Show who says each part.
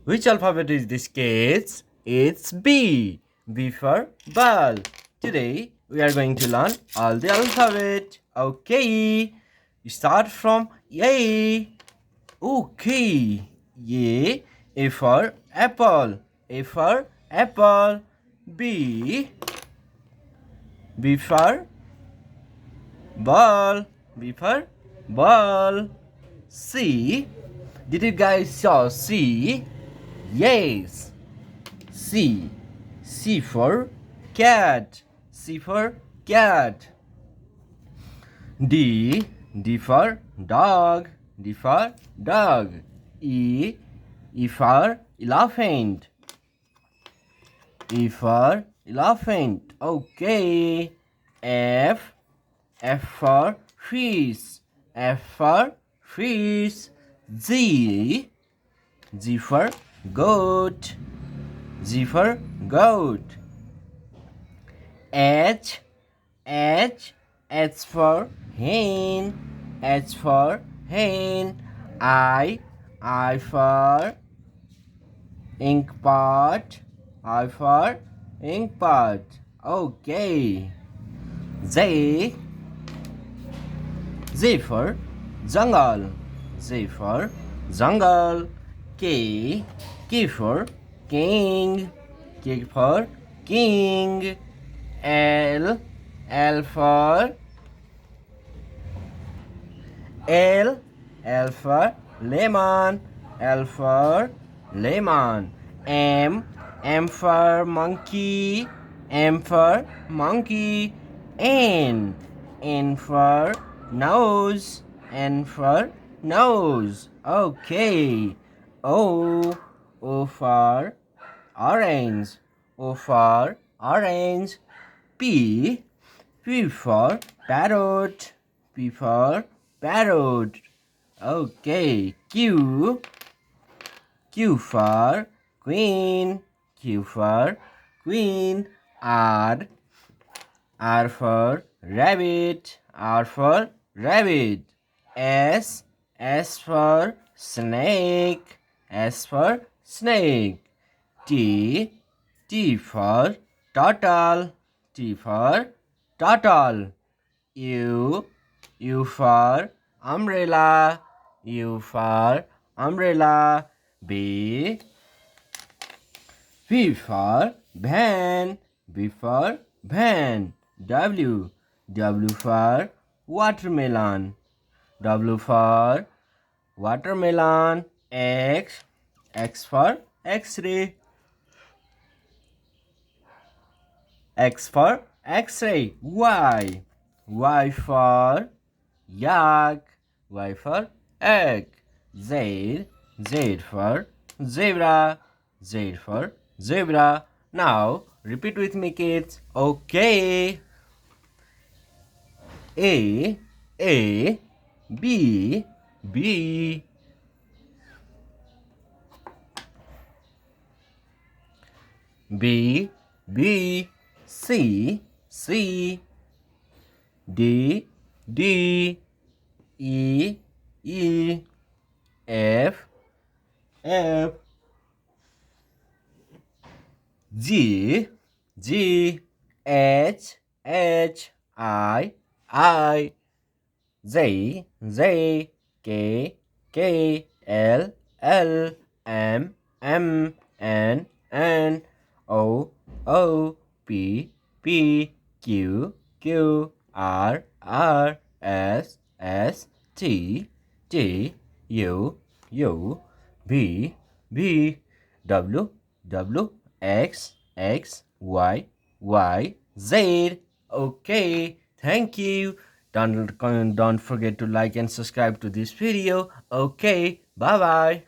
Speaker 1: Which alphabet is this, kids? It's B. B for ball. Today we are going to learn all the alphabet. Okay. Start from A. Okay. A. A for apple. A for apple. B. B for ball. B for ball. C. Did you guys saw C? Yes. C. C for cat. C for cat. D. D for dog. D for dog. E. E for elephant. E for elephant. Okay. F. F for fish. F for fish. G. G for goat. G for goat. H. H. H for hen. H for hen. I. I for ink pot. I for ink pot. Okay. J. J for jungle. J for jungle. K. K for king. K for king. L. L for L. L for lemon. L for lemon. M. M for monkey. M for monkey. N. N for nose. N for nose. Okay. O. O for orange. O for orange. P. P for parrot. P for parrot. Okay. Q. Q for queen. Q for queen. R. R for rabbit. R for rabbit. S. S for snake. S for snake. T. T for turtle. T for turtle. U. U for umbrella. U for umbrella. B. V for van. V for van. W. W for watermelon. W for watermelon. X. X for X-ray. X for X-ray. Y. Y for yak. Y for egg. Z. Z for zebra. Z for zebra. Now repeat with me, kids. Okay. A. A. B. B. B. B. C. C. D. D. E. E. F. F. G. G. H. H. I. Z. Z. K. K. L. L. M. N. O. P. Q. R. S. T. U. V. W. X. Y. Z. Okay, thank you. Don't forget to like and subscribe to this video. Okay, bye bye.